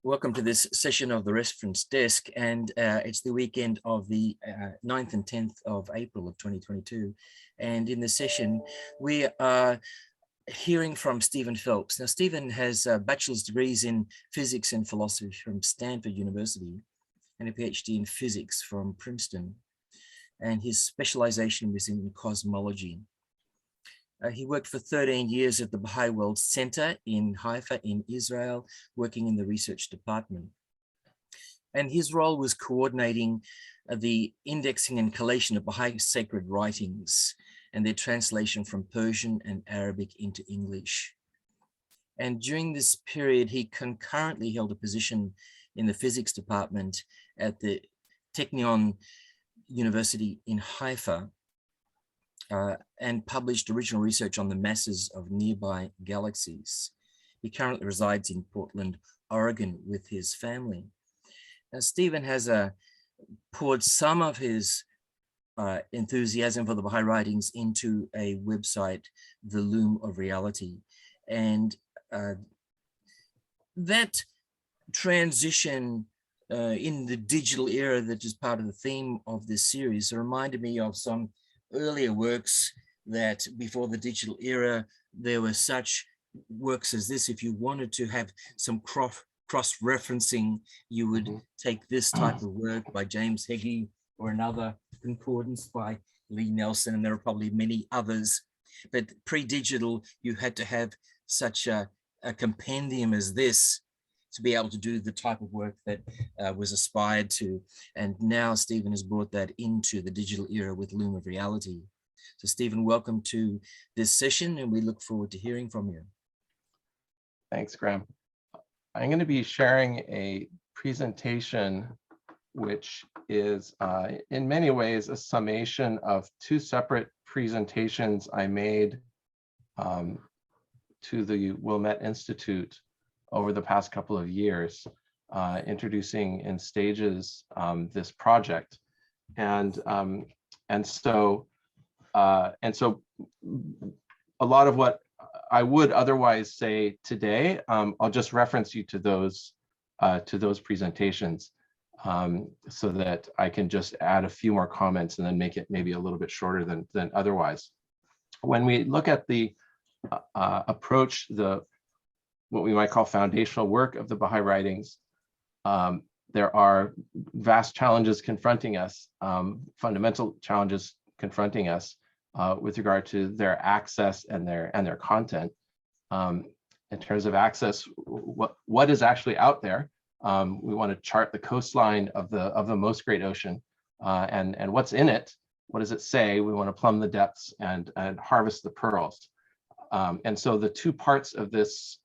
Welcome to this session of the Reference Desk, and it's the weekend of the 9th and 10th of April of 2022. And in this session, we are hearing from Stephen Phelps. Now, Stephen has bachelor's degrees in physics and philosophy from Stanford University and a PhD in physics from Princeton. And his specialization was in cosmology. He worked for 13 years at the Baha'i World Center in Haifa in Israel, working in the research department. And his role was coordinating the indexing and collation of Baha'i sacred writings and their translation from Persian and Arabic into English. And during this period, he concurrently held a position in the physics department at the Technion University in Haifa, and published original research on the masses of nearby galaxies. He currently resides in Portland, Oregon with his family. Now, Stephen has poured some of his enthusiasm for the Baha'i writings into a website, The Loom of Reality. And that transition in the digital era that is part of the theme of this series reminded me of some earlier works that before the digital era, there were such works as this. If you wanted to have some cross-referencing, you would take this type of work by James Heggie or another concordance by Lee Nelson, and there are probably many others. But pre-digital, you had to have such a compendium as this to be able to do the type of work that was aspired to. And now Stephen has brought that into the digital era with Loom of Reality. So Stephen, welcome to this session, and we look forward to hearing from you. Thanks, Graham. I'm going to be sharing a presentation which is in many ways a summation of two separate presentations I made to the Wilmette Institute over the past couple of years, introducing in stages this project, and so a lot of what I would otherwise say today, I'll just reference you to those presentations, so that I can just add a few more comments and then make it maybe a little bit shorter than otherwise. When we look at the approach, what we might call foundational work of the Baha'i writings, there are vast challenges confronting us, fundamental challenges confronting us with regard to their access and their content. In terms of access, what is actually out there? We want to chart the coastline of the most great ocean, and what's in it. What does it say? We want to plumb the depths and harvest the pearls. And so the two parts of this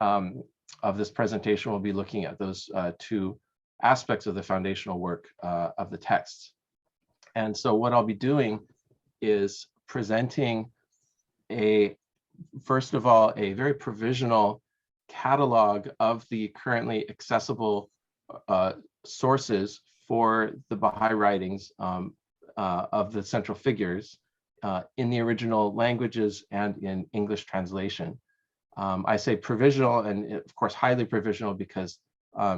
presentation will be looking at those two aspects of the foundational work of the texts. And so what I'll be doing is presenting first of all, a very provisional catalog of the currently accessible sources for the Baha'i writings of the central figures in the original languages and in English translation. I say provisional, and of course highly provisional, because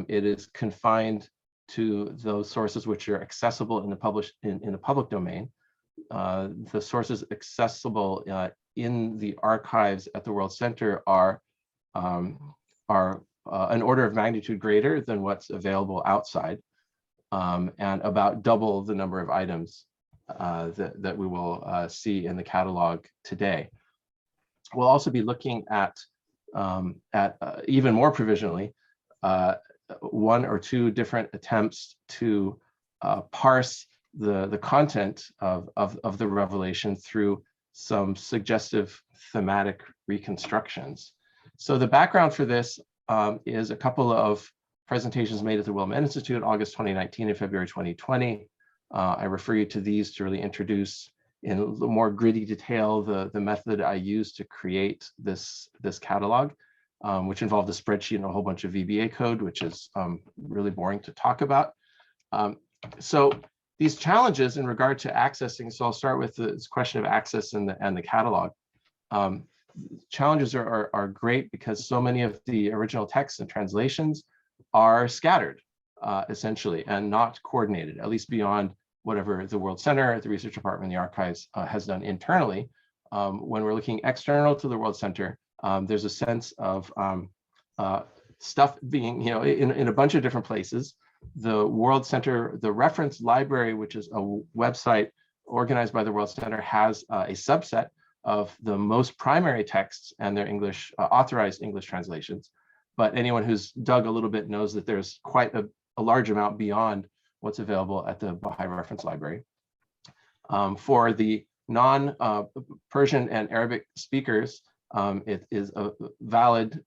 it is confined to those sources which are accessible in the public domain. The sources accessible in the archives at the World Center are an order of magnitude greater than what's available outside, and about double the number of items that we will see in the catalog today. We'll also be looking at even more provisionally, one or two different attempts to parse the content of the revelation through some suggestive thematic reconstructions. So the background for this is a couple of presentations made at the Wilmette Institute, August 2019 and February 2020. I refer you to these to really introduce in a little more gritty detail the method I used to create this catalog, which involved a spreadsheet and a whole bunch of VBA code, which is really boring to talk about. So these challenges in regard to accessing, so I'll start with this question of access and the catalog. Challenges are great because so many of the original texts and translations are scattered, essentially, and not coordinated, at least beyond whatever the World Center, the Research Department, the Archives has done internally. When we're looking external to the World Center, there's a sense of stuff being, in a bunch of different places. The World Center, the reference library, which is a website organized by the World Center, has a subset of the most primary texts and their English, authorized English translations. But anyone who's dug a little bit knows that there's quite a large amount beyond what's available at the Baha'i Reference Library. For the non-Persian and Arabic speakers, it is a valid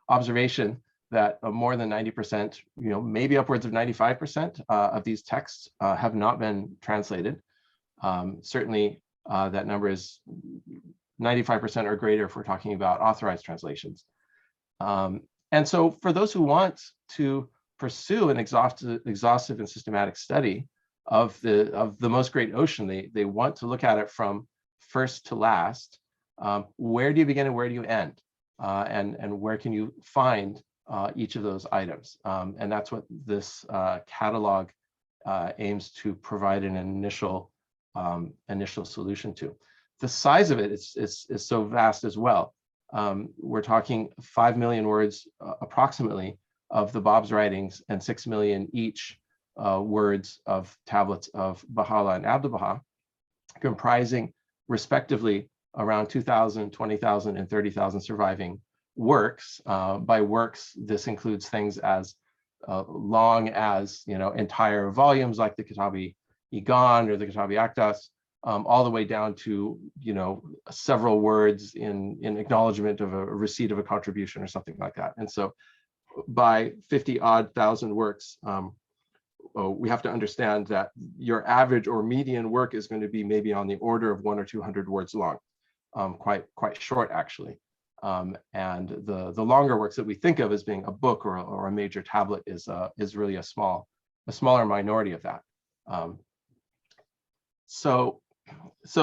observation that more than 90%, maybe upwards of 95% of these texts have not been translated. Certainly, that number is 95% or greater if we're talking about authorized translations. And so for those who want to pursue an exhaustive and systematic study of the most great ocean, they want to look at it from first to last. Where do you begin and where do you end? And where can you find each of those items? And that's what this catalog aims to provide an initial solution to. The size of it is so vast as well. We're talking 5 million words approximately of the Bab's writings and 6 million each words of tablets of Baha'u'llah and Abdu'l-Baha, comprising respectively around 2,000, 20,000, and 30,000 surviving works. By works, this includes things as long as entire volumes like the Kitab-i-Iqan or the Kitab-i-Aqdas, all the way down to several words in acknowledgement of a receipt of a contribution or something like that. And so by 50-odd thousand works, we have to understand that your average or median work is going to be maybe on the order of 100 or 200 words long, quite short actually. And the longer works that we think of as being a book or a major tablet is really a smaller minority of that. So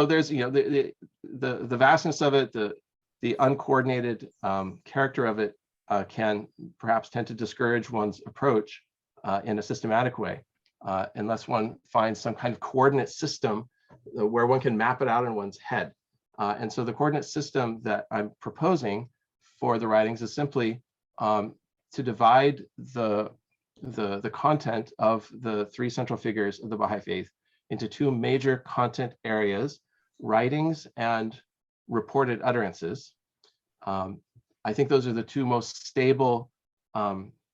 there's the vastness of it, the uncoordinated character of it can perhaps tend to discourage one's approach in a systematic way, unless one finds some kind of coordinate system where one can map it out in one's head. And so the coordinate system that I'm proposing for the writings is simply to divide the content of the three central figures of the Baha'i Faith into two major content areas: writings and reported utterances. I think those are the two most stable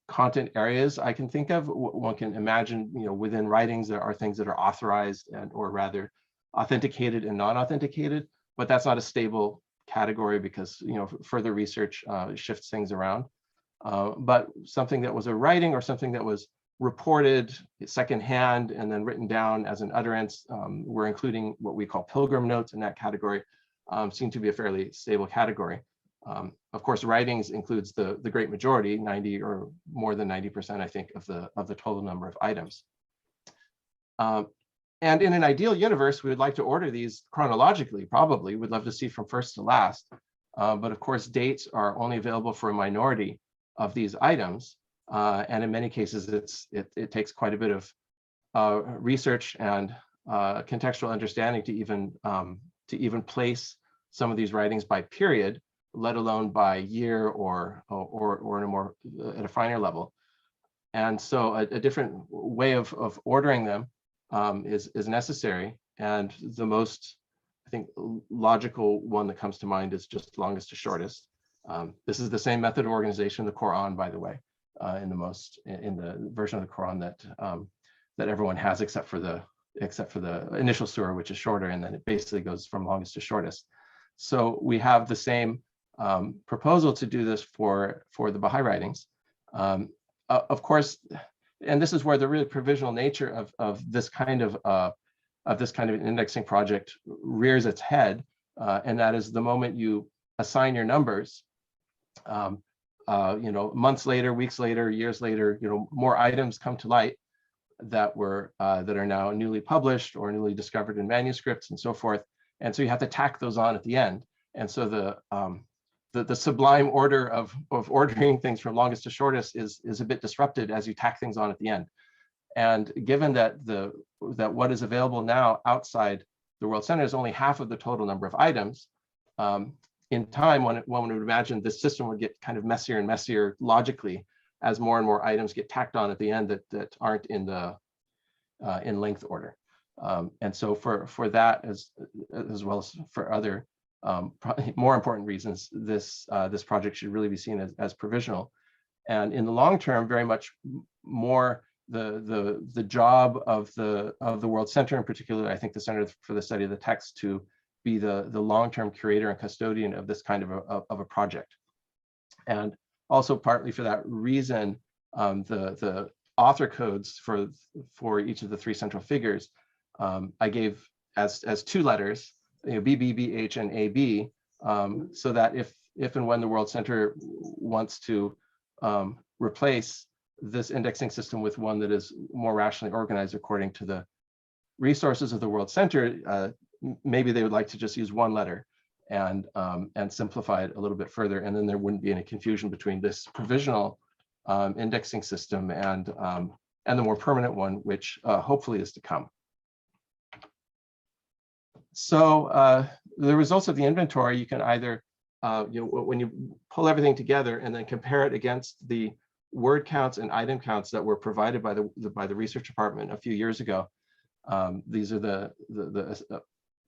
content areas I can think of. One can imagine, within writings, there are things that are authorized or rather authenticated and non-authenticated, but that's not a stable category because, further research shifts things around. But something that was a writing or something that was reported secondhand and then written down as an utterance, we're including what we call pilgrim notes in that category, seem to be a fairly stable category. Of course, writings includes the great majority, 90 or more than 90%, I think, of the total number of items. And in an ideal universe, we would like to order these chronologically, probably. We'd love to see from first to last. But of course, dates are only available for a minority of these items. And in many cases, it takes quite a bit of research and contextual understanding to even place some of these writings by period, let alone by year or in a more at a finer level. And so a different way of ordering them is necessary. And the most, I think, logical one that comes to mind is just longest to shortest. This is the same method of organization, the Quran, by the way, in the version of the Quran that everyone has, except for the initial surah, which is shorter, and then it basically goes from longest to shortest. So we have the same proposal to do this for the Baha'i writings. Of course, and this is where the really provisional nature of this kind of an indexing project rears its head, and that is the moment you assign your numbers. Months later, weeks later, years later, more items come to light that are now newly published or newly discovered in manuscripts and so forth. And so you have to tack those on at the end. And so the sublime order of ordering things from longest to shortest is a bit disrupted as you tack things on at the end. And given that what is available now outside the World Center is only half of the total number of items, in time, one would imagine this system would get kind of messier and messier logically as more and more items get tacked on at the end that aren't in the in length order. And so for that, as well as for other probably more important reasons, this project should really be seen as provisional. And in the long term, very much more the job of the World Center in particular, I think the Center for the Study of the Text, to be the long-term curator and custodian of this kind of a project. And also partly for that reason, the author codes for each of the three central figures, I gave as two letters, BB, BH, and AB, so that if and when the World Center wants to replace this indexing system with one that is more rationally organized according to the resources of the World Center, maybe they would like to just use one letter and simplify it a little bit further, and then there wouldn't be any confusion between this provisional indexing system and the more permanent one, which hopefully is to come. So the results of the inventory, you can either, when you pull everything together and then compare it against the word counts and item counts that were provided by the research department a few years ago. These are the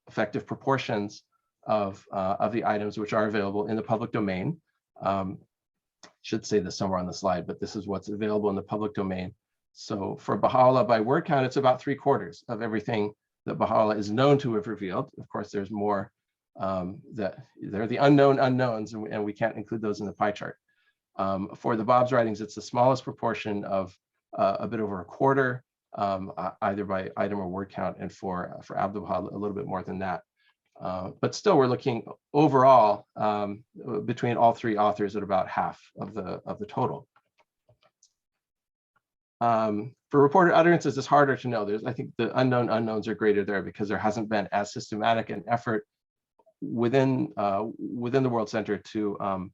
effective proportions of the items which are available in the public domain. Should say this somewhere on the slide, but this is what's available in the public domain. So for Baha'u'llah by word count, it's about 3/4 of everything that Baha'u'llah is known to have revealed. Of course, there's more that they're the unknown unknowns, and we can't include those in the pie chart. For the Bab's writings, it's the smallest proportion of a bit over 1/4, either by item or word count, and for Abdul Baha, a little bit more than that. But still, we're looking overall between all three authors at about half of the total. For reported utterances, it's harder to know. I think the unknown unknowns are greater there because there hasn't been as systematic an effort within the World Center to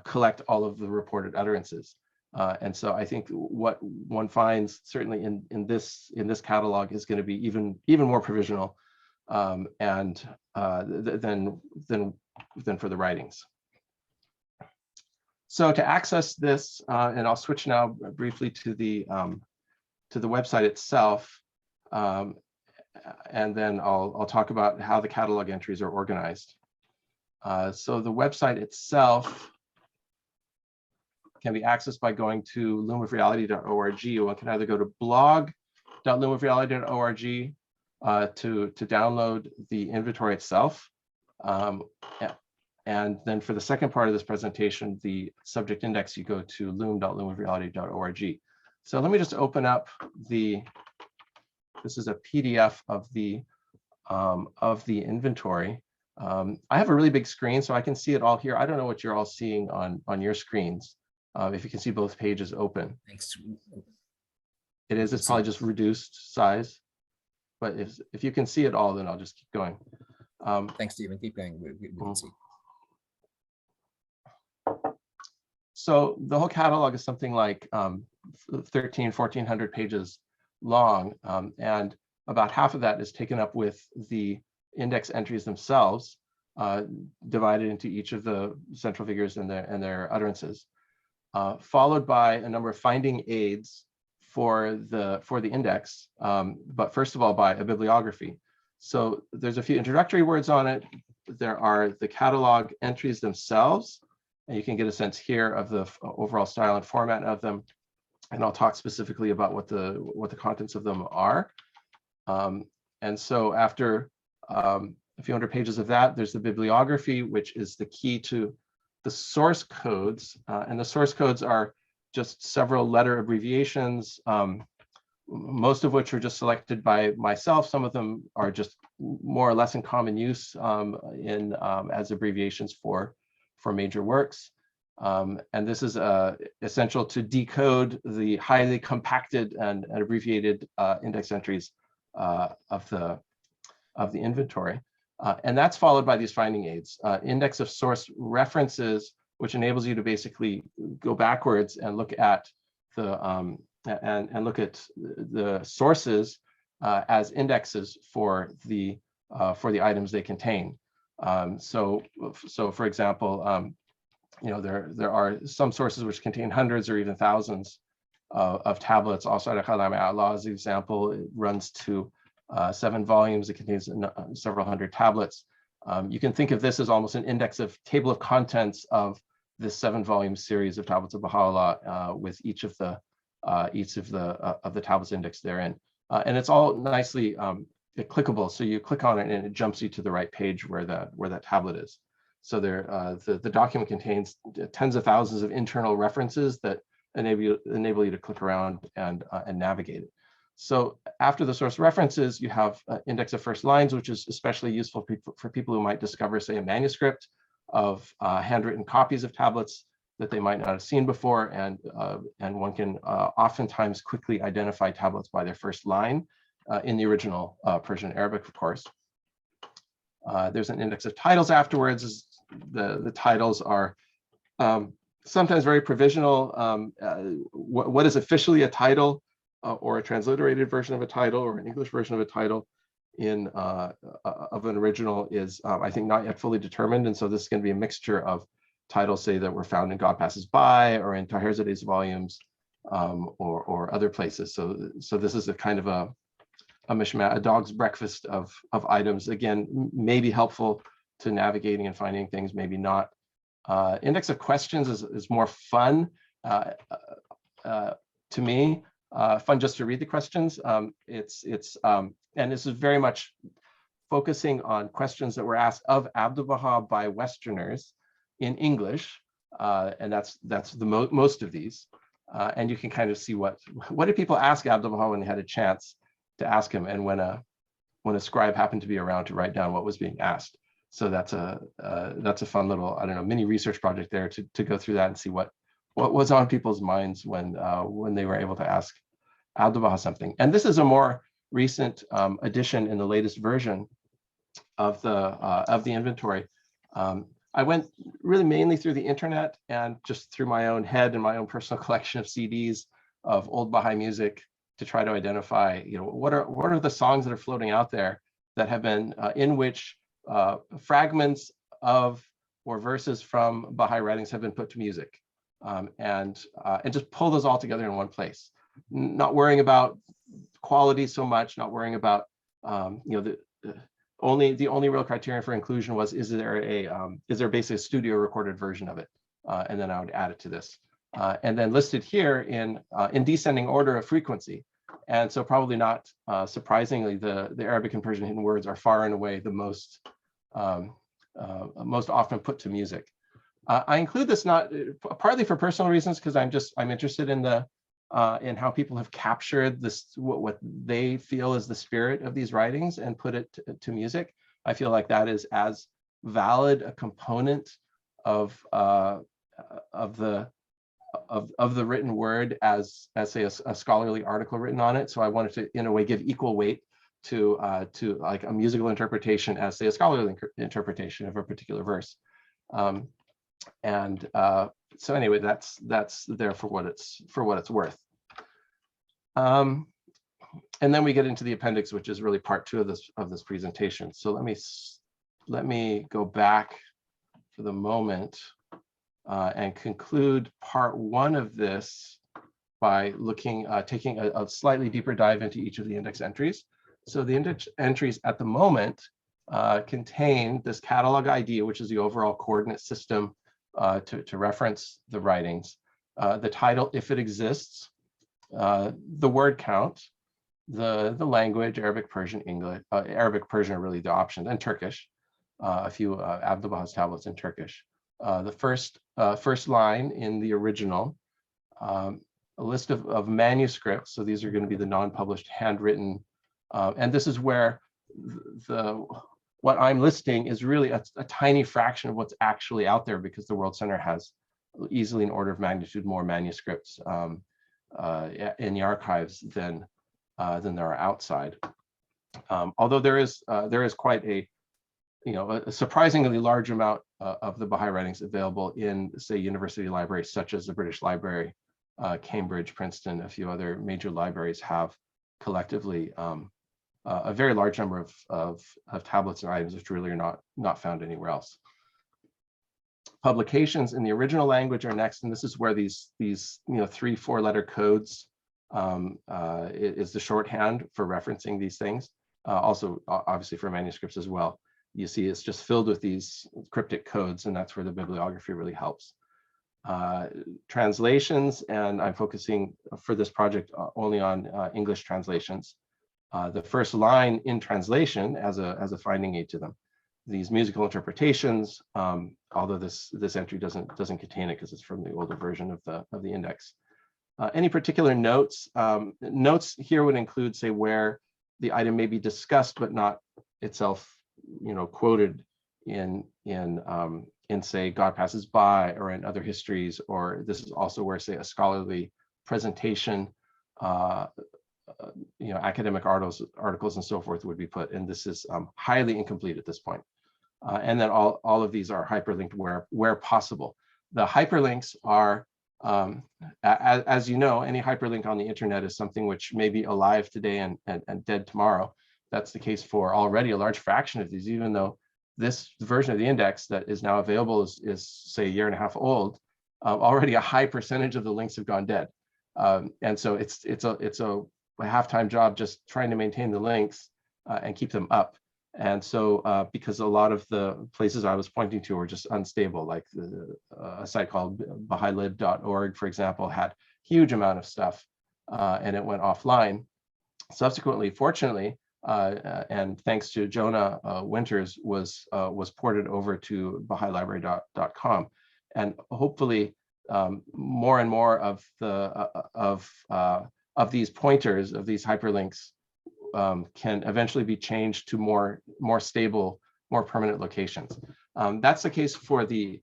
collect all of the reported utterances. And so I think what one finds certainly in this catalog is going to be even more provisional than for the writings. So to access this, and I'll switch now briefly to the website itself, and then I'll talk about how the catalog entries are organized. So the website itself can be accessed by going to loomofreality.org. One can either go to blog.loomofreality.org to download the inventory itself. And then for the second part of this presentation, the subject index, you go to loom.loomofreality.org. So let me just open up this is a PDF of the inventory. I have a really big screen, so I can see it all here. I don't know what you're all seeing on your screens. If you can see both pages open. Thanks. It's probably just reduced size, but if you can see it all, then I'll just keep going. Thanks, Stephen. Keep going. We can see. So the whole catalog is something like 1,400 pages long, and about half of that is taken up with the index entries themselves, divided into each of the central figures and their utterances, followed by a number of finding aids for the index, but first of all by a bibliography. So there's a few introductory words on it. There are the catalog entries themselves, and you can get a sense here of the overall style and format of them. And I'll talk specifically about what the contents of them are. And so after a few hundred pages of that, there's the bibliography, which is the key to the source codes. And the source codes are just several letter abbreviations, most of which are just selected by myself. Some of them are just more or less in common use as abbreviations for major works. And this is essential to decode the highly compacted and abbreviated index entries of the inventory. And that's followed by these finding aids, index of source references, which enables you to basically go backwards and look at the and look at the sources as indexes for the items they contain. So for example, there are some sources which contain hundreds or even thousands of tablets. Also, Kalam Allah's example, it runs to 7 volumes. It contains several hundred tablets. You can think of this as almost an index of table of contents of this 7-volume series of tablets of Baha'u'llah, with each of the tablets indexed therein. And it's all nicely clickable. So you click on it and it jumps you to the right page where that tablet is. So the document contains tens of thousands of internal references that enable you to click around and navigate it. So after the source references, you have index of first lines, which is especially useful for people who might discover, say, a manuscript of handwritten copies of tablets that they might not have seen before, and one can oftentimes quickly identify tablets by their first line in the original Persian Arabic, of course. There's an index of titles afterwards. The titles are sometimes very provisional. What is officially a title or a transliterated version of a title or an English version of a title of an original is, I think, not yet fully determined. And so this is going to be a mixture of titles, say, that were found in God Passes By or in Taherzadeh's volumes, or other places. So this is a kind of a mishmash, a dog's breakfast of items. Again, may be helpful to navigating and finding things, maybe not. Index of questions is more fun to me. Fun just to read the questions. And this is very much focusing on questions that were asked of Abdu'l-Baha by Westerners in English, and that's the most of these. And you can kind of see what did people ask Abdu'l-Baha when they had a chance to ask him, and when a scribe happened to be around to write down what was being asked. So that's a fun little, I don't know, mini research project there to go through that and see what was on people's minds when they were able to ask Abdu'l-Baha something. And this is a more recent addition in the latest version of the inventory. I went really mainly through the internet and just through my own head and my own personal collection of CDs of old Baha'i music to try to identify, what are the songs that are floating out there that have been in which fragments of or verses from Baha'i writings have been put to music, and just pull those all together in one place, not worrying about quality so much, not worrying about the only real criterion for inclusion was, is there basically a studio recorded version of it, and then I would add it to this, and then listed here in descending order of frequency. And so probably not surprisingly, the Arabic and Persian hidden words are far and away the most often put to music. I include this not partly for personal reasons, because I'm interested in in how people have captured this, what they feel is the spirit of these writings, and put it to music. I feel like that is as valid a component of the written word as say a scholarly article written on it. So I wanted to, in a way, give equal weight to like a musical interpretation as, say, a scholarly interpretation of a particular verse. So anyway, that's there for what it's worth. And then we get into the appendix, which is really part 2 of this presentation. So let me go back for the moment and conclude part 1 of this by taking a slightly deeper dive into each of the index entries. So the index entries at the moment contain this catalog ID, which is the overall coordinate system to reference the writings, the title, if it exists, the word count, the language, Arabic, Persian, English, Arabic, Persian are really the options, and Turkish, a few Abdu'l-Baha's tablets in Turkish. The first line in the original, a list of manuscripts. So these are going to be the non-published handwritten, and this is where what I'm listing is really a tiny fraction of what's actually out there, because the World Center has easily an order of magnitude more manuscripts in the archives than there are outside. Although there is quite a surprisingly large amount of the Baha'i writings available in, say, university libraries, such as the British Library, Cambridge, Princeton, a few other major libraries have collectively a very large number of tablets and items which really are not found anywhere else. Publications in the original language are next, and this is where these 3-4 letter codes is the shorthand for referencing these things. Also, obviously, for manuscripts as well. You see, it's just filled with these cryptic codes, and that's where the bibliography really helps. Translations, and I'm focusing for this project only on English translations. The first line in translation as a finding aid to them. These musical interpretations, although this entry doesn't contain it because it's from the older version of the index. Any particular notes? Notes here would include, say, where the item may be discussed but not itself, quoted in say God Passes By or in other histories, or this is also where, say, a scholarly presentation, academic articles and so forth would be put, and this is highly incomplete at this point. And then all of these are hyperlinked where possible. The hyperlinks are, as you know, any hyperlink on the internet is something which may be alive today and dead tomorrow. That's the case for already a large fraction of these, even though this version of the index that is now available is say a year and a half old. Already a high percentage of the links have gone dead, and so it's a half-time job just trying to maintain the links and keep them up. And so because a lot of the places I was pointing to were just unstable, like a site called bahailib.org, for example, had huge amount of stuff and it went offline. Subsequently, fortunately, and thanks to Jonah Winters, was ported over to bahailibrary.com, and hopefully more and more of these pointers, of these hyperlinks, can eventually be changed to more stable, more permanent locations. That's the case for the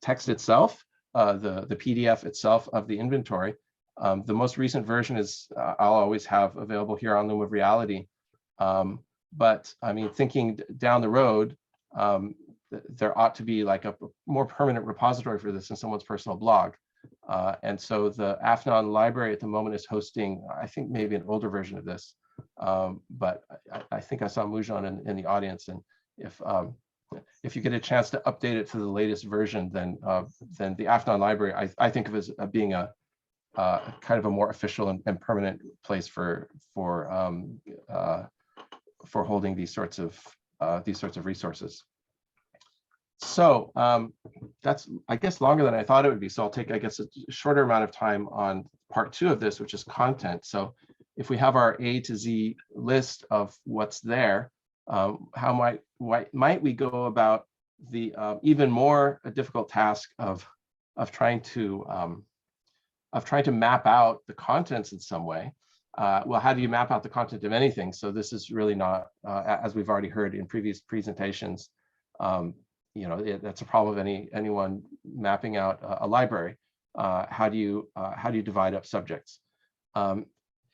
text itself, the PDF itself of the inventory. The most recent version is I'll always have available here on Loom of Reality. But I mean, thinking down the road, there ought to be like a more permanent repository for this in someone's personal blog. And so the Afnan library at the moment is hosting, I think, maybe an older version of this. But I think I saw Mujan in the audience, and if you get a chance to update it to the latest version, then the Afnan library I think of as being a kind of a more official and permanent place for holding these sorts of resources. So that's, I guess, longer than I thought it would be. So I'll take, I guess, a shorter amount of time on part 2 of this, which is content. So if we have our A to Z list of what's there, how might we go about the even more difficult task of trying to map out the contents in some way? Well, how do you map out the content of anything? So this is really not, as we've already heard in previous presentations, that's a problem of anyone mapping out a library. How do you divide up subjects?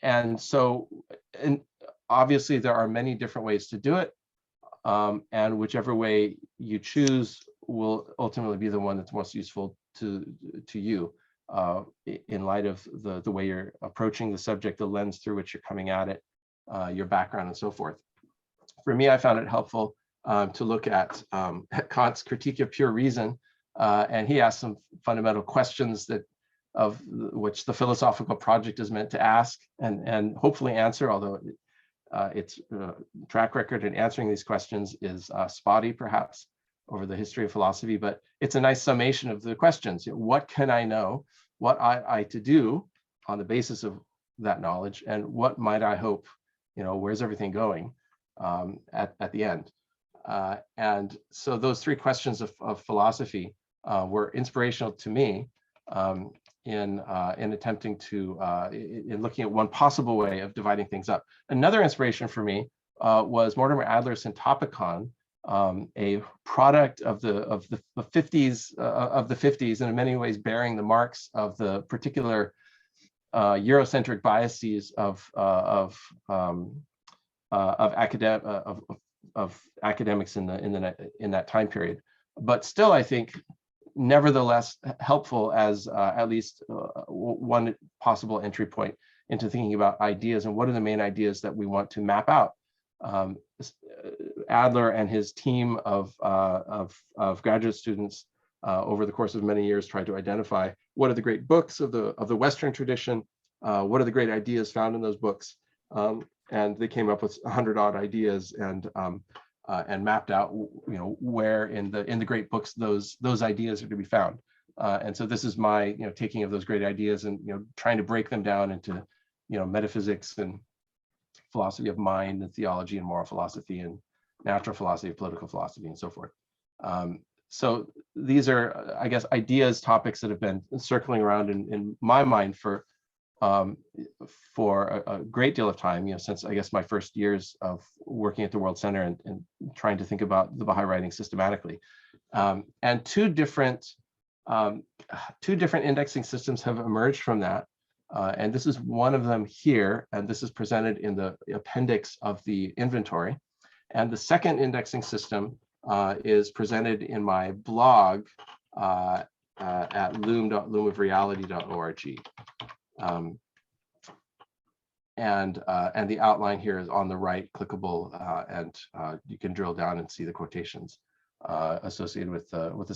And so, obviously there are many different ways to do it, and whichever way you choose will ultimately be the one that's most useful to you in light of the way you're approaching the subject, the lens through which you're coming at it, your background, and so forth. For me, I found it helpful to look at Kant's Critique of Pure Reason, and he asked some fundamental questions of which the philosophical project is meant to ask and hopefully answer, although its track record in answering these questions is spotty, perhaps, over the history of philosophy. But it's a nice summation of the questions. What can I know? What ought I to do on the basis of that knowledge? And what might I hope? Where's everything going at the end? And so those 3 questions of philosophy were inspirational to me in attempting to in looking at one possible way of dividing things up. Another inspiration for me was Mortimer Adler's Syntopicon, a product of the 50s, and in many ways bearing the marks of the particular Eurocentric biases of of academics in that time period. But still, I think, nevertheless, helpful as at least one possible entry point into thinking about ideas and what are the main ideas that we want to map out. Adler and his team of graduate students over the course of many years tried to identify what are the great books of the Western tradition, what are the great ideas found in those books, and they came up with 100-odd ideas and mapped out, where in the great books those ideas are to be found. And so this is my taking of those great ideas and trying to break them down into metaphysics and philosophy of mind and theology and moral philosophy and natural philosophy, political philosophy, and so forth. So these are, I guess, ideas, topics that have been circling around in my mind for a great deal of time, since I guess my first years of working at the World Center and trying to think about the Baha'i writing systematically. And two different indexing systems have emerged from that. And this is one of them here, and this is presented in the appendix of the inventory. And the second indexing system is presented in my blog at loom.loomofreality.org. And the outline here is on the right, clickable, and you can drill down and see the quotations associated with the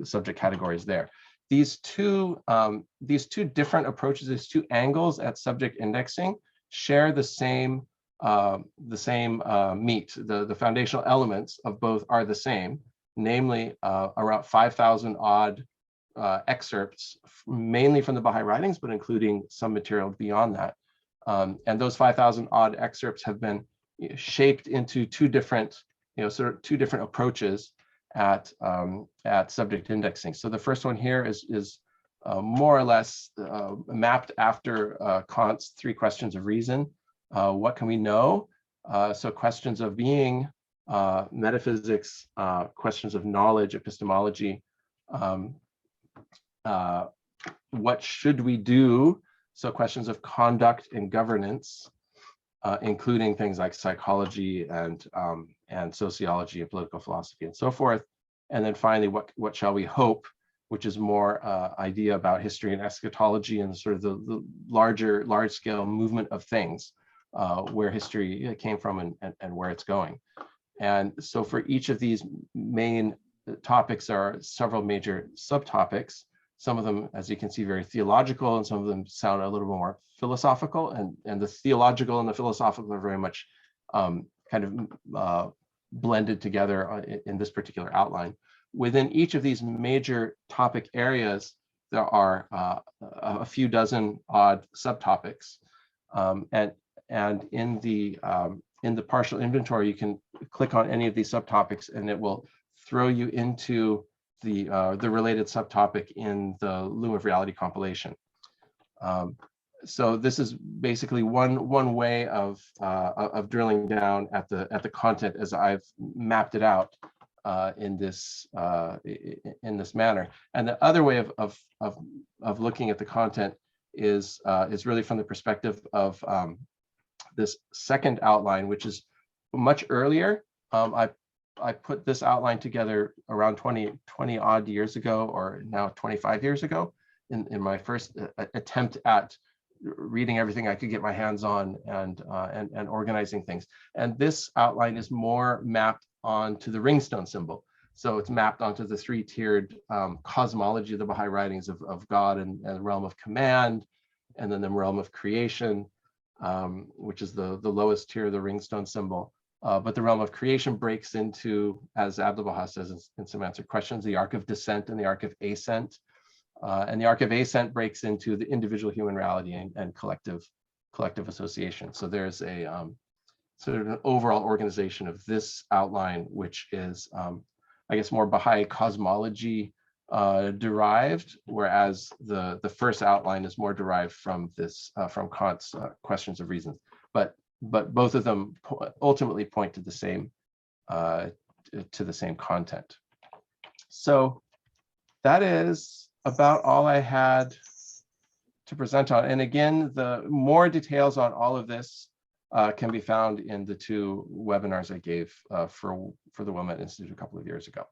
subject categories there. These two different approaches, these two angles at subject indexing, share the same meat. The foundational elements of both are the same, namely around 5,000 odd excerpts, mainly from the Baha'i writings, but including some material beyond that. And those 5,000 odd excerpts have been shaped into two different approaches at subject indexing. So the first one here is more or less mapped after Kant's 3 questions of reason. What can we know? So questions of being, metaphysics, questions of knowledge, epistemology, what should we do? So questions of conduct and governance, including things like psychology and sociology and political philosophy and so forth. And then finally, what shall we hope, which is more idea about history and eschatology and sort of the large scale movement of things, where history came from and where it's going. And so for each of these main topics, there are several major subtopics. Some of them, as you can see, very theological, and some of them sound a little bit more philosophical. And the theological and the philosophical are very much kind of blended together in this particular outline. Within each of these major topic areas, there are a few dozen odd subtopics. And in the partial inventory, you can click on any of these subtopics, and it will throw you into the related subtopic in the Loom of Reality compilation. So this is basically one way of drilling down at the content as I've mapped it out in this manner. And the other way of looking at the content is really from the perspective of this second outline, which is much earlier. I put this outline together around 20 odd years ago, or now 25 years ago, in my first attempt at reading everything I could get my hands on and organizing things. And this outline is more mapped onto the ringstone symbol. So it's mapped onto the 3-tiered cosmology of the Baha'i writings of God and the realm of command, and then the realm of creation, which is the lowest tier of the ringstone symbol. But the realm of creation breaks into, as Abdu'l-Baha says in some answered questions, the arc of descent and the arc of ascent. And the arc of ascent breaks into the individual human reality and collective association. So there's a sort of an overall organization of this outline, which is, I guess, more Baha'i cosmology derived, whereas the first outline is more derived from from Kant's questions of reason. But both of them ultimately point to the same content. So that is about all I had to present on. And again, the more details on all of this can be found in the 2 webinars I gave for the Wilmette Institute a couple of years ago.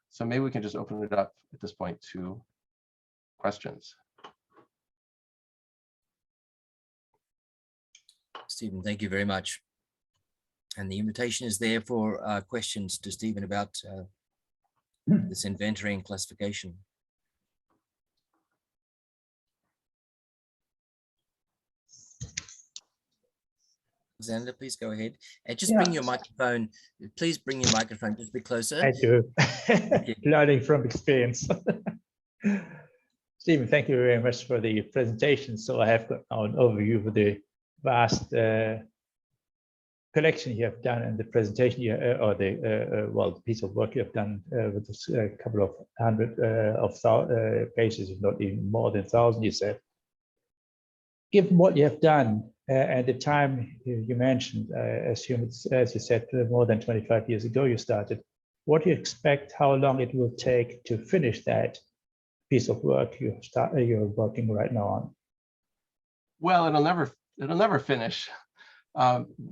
So maybe we can just open it up at this point to questions. Stephen, thank you very much. And the invitation is there for questions to Stephen about this inventory and classification. Alexander, please go ahead and just bring your microphone. Please bring your microphone just a bit closer. I do. Learning from experience. Stephen, thank you very much for the presentation. So I have got an overview of the vast collection you have done and the presentation you, or the well, the piece of work you have done with this, a couple of hundred pages, if not even more than 1,000, you said. Given what you have done and the time you mentioned, I assume it's, as you said, more than 25 years ago you started. What do you expect, how long it will take to finish that piece of work you're working right now on? Well, it'll never finish.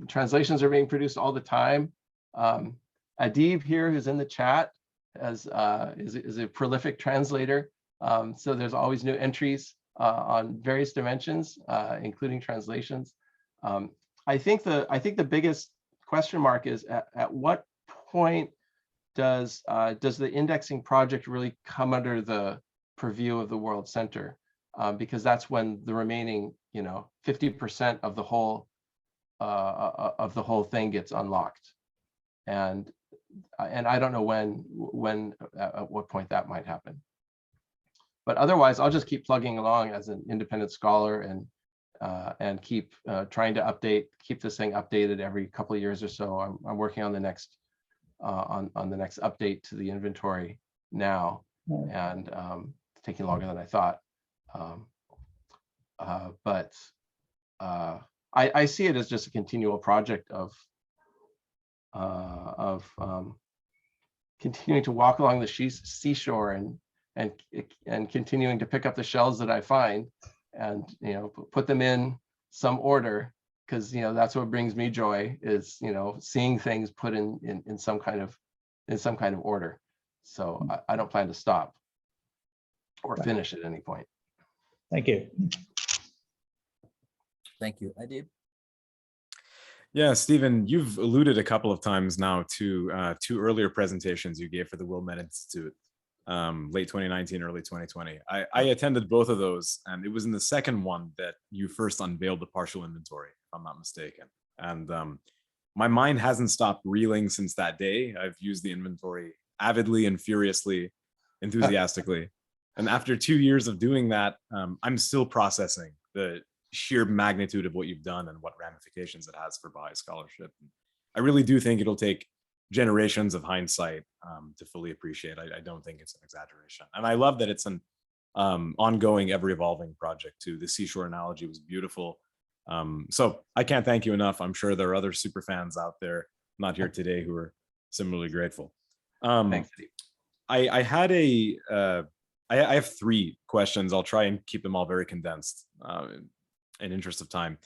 Translations are being produced all the time. Adib here, who's in the chat, is a prolific translator. So there's always new entries on various dimensions, including translations. I think the biggest question mark is at what point does the indexing project really come under the purview of the World Center? Because that's when the remaining, 50% of the whole thing gets unlocked, and I don't know at what point that might happen. But otherwise, I'll just keep plugging along as an independent scholar and keep trying to keep this thing updated every couple of years or so. I'm working on the next on the next update to the inventory now, and it's taking longer than I thought. But I see it as just a continual project of continuing to walk along the seashore and continuing to pick up the shells that I find and put them in some order, because that's what brings me joy, is seeing things put in some kind of order. So I don't plan to stop or finish at any point. Thank you. Thank you. Adib? Yeah, Stephen, you've alluded a couple of times now to 2 earlier presentations you gave for the Wilmette Institute, late 2019, early 2020. I attended both of those, and it was in the second one that you first unveiled the partial inventory, if I'm not mistaken. And my mind hasn't stopped reeling since that day. I've used the inventory avidly and furiously, enthusiastically. And after 2 years of doing that, I'm still processing the sheer magnitude of what you've done and what ramifications it has for Baha'i scholarship. I really do think it'll take generations of hindsight to fully appreciate. I don't think it's an exaggeration. And I love that it's an ongoing, ever-evolving project too. The seashore analogy was beautiful. So I can't thank you enough. I'm sure there are other super fans out there, not here today, who are similarly grateful. Thanks. I had I have 3 questions. I'll try and keep them all very condensed in interest of time.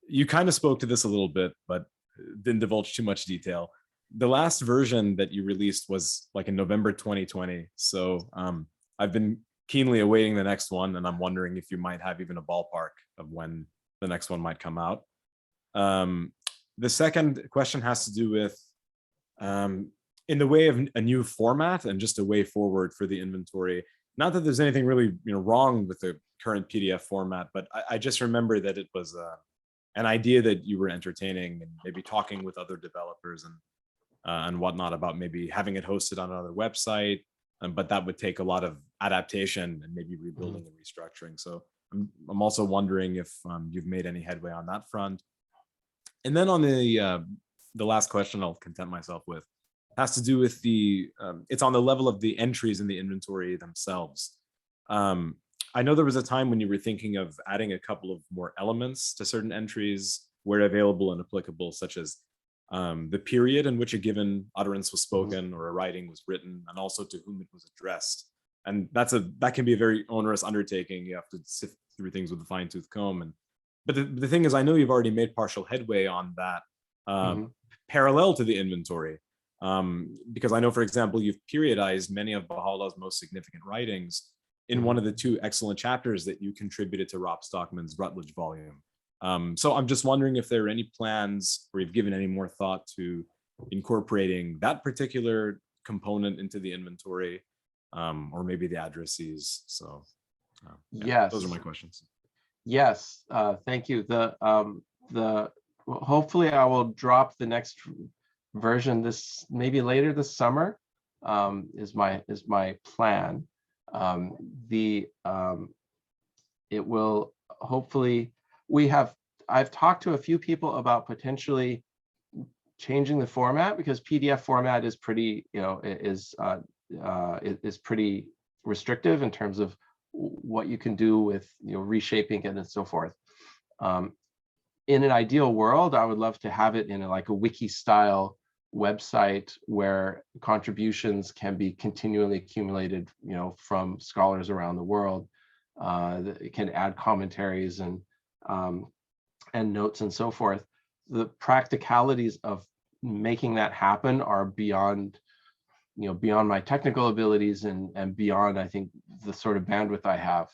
You kind of spoke to this a little bit, but didn't divulge too much detail. The last version that you released was like in November 2020. So I've been keenly awaiting the next one, and I'm wondering if you might have even a ballpark of when the next one might come out. The second question has to do with in the way of a new format and just a way forward for the inventory. Not that there's anything really wrong with the current PDF format, but I just remember that it was an idea that you were entertaining and maybe talking with other developers and whatnot about maybe having it hosted on another website, but that would take a lot of adaptation and maybe rebuilding and restructuring. So I'm also wondering if you've made any headway on that front. And then on the last question I'll content myself with has to do with it's on the level of the entries in the inventory themselves. I know there was a time when you were thinking of adding a couple of more elements to certain entries where available and applicable, such as the period in which a given utterance was spoken or a writing was written, and also to whom it was addressed. And that can be a very onerous undertaking. You have to sift through things with a fine-tooth comb. And but the thing is, I know you've already made partial headway on that Mhm. parallel to the inventory. Because I know, for example, you've periodized many of Baha'u'llah's most significant writings in one of the two excellent chapters that you contributed to Rob Stockman's Rutledge volume. So I'm just wondering if there are any plans or you've given any more thought to incorporating that particular component into the inventory, or maybe the addressees. So yeah, those are Yes. my questions. Yes, thank you. Hopefully I will drop the next version maybe later this summer, is my plan. It will hopefully, I've talked to a few people about potentially changing the format, because PDF format is pretty, is pretty restrictive in terms of what you can do with, reshaping it and so forth. In an ideal world, I would love to have it in like a wiki style website where contributions can be continually accumulated, from scholars around the world. It can add commentaries and notes and so forth. The practicalities of making that happen are beyond my technical abilities and beyond, I think, the sort of bandwidth I have.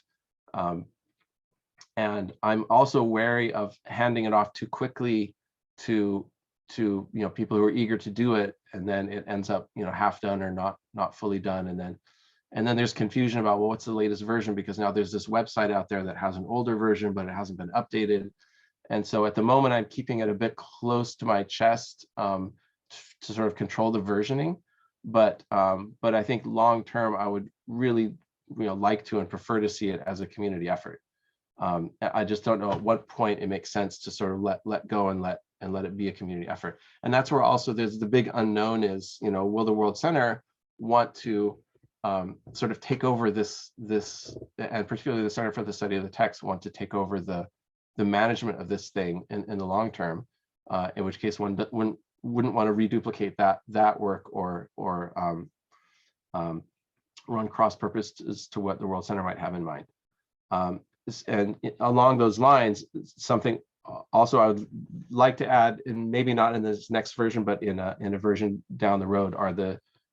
And I'm also wary of handing it off too quickly to people who are eager to do it, and then it ends up half done or not fully done, and then there's confusion about, well, what's the latest version, because now there's this website out there that has an older version but it hasn't been updated. And so at the moment I'm keeping it a bit close to my chest, to sort of control the versioning, but I think long term I would really like to and prefer to see it as a community effort. I just don't know at what point it makes sense to sort of let go and let it be a community effort. And that's where also there's the big unknown is, will the World Center want to sort of take over this, and particularly the Center for the Study of the Text want to take over the management of this thing in the long term, in which case one wouldn't want to reduplicate that work or run cross purposes to what the World Center might have in mind. And along those lines, something also I would like to add, and maybe not in this next version, but in a version down the road,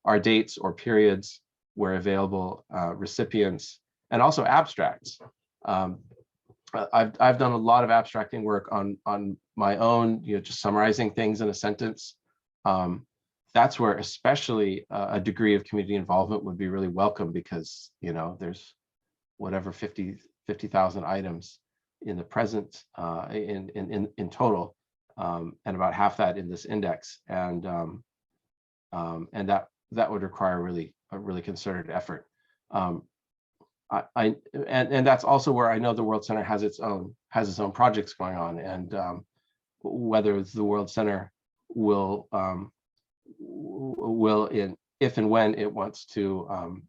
are dates or periods where available, recipients, and also abstracts. I've done a lot of abstracting work on my own, just summarizing things in a sentence. That's where especially a degree of community involvement would be really welcome, because there's whatever 50,000 items in the present, in total, and about half that in this index, and that would require a really concerted effort. And that's also where I know the World Center has its own projects going on, and whether the World Center will if and when it wants to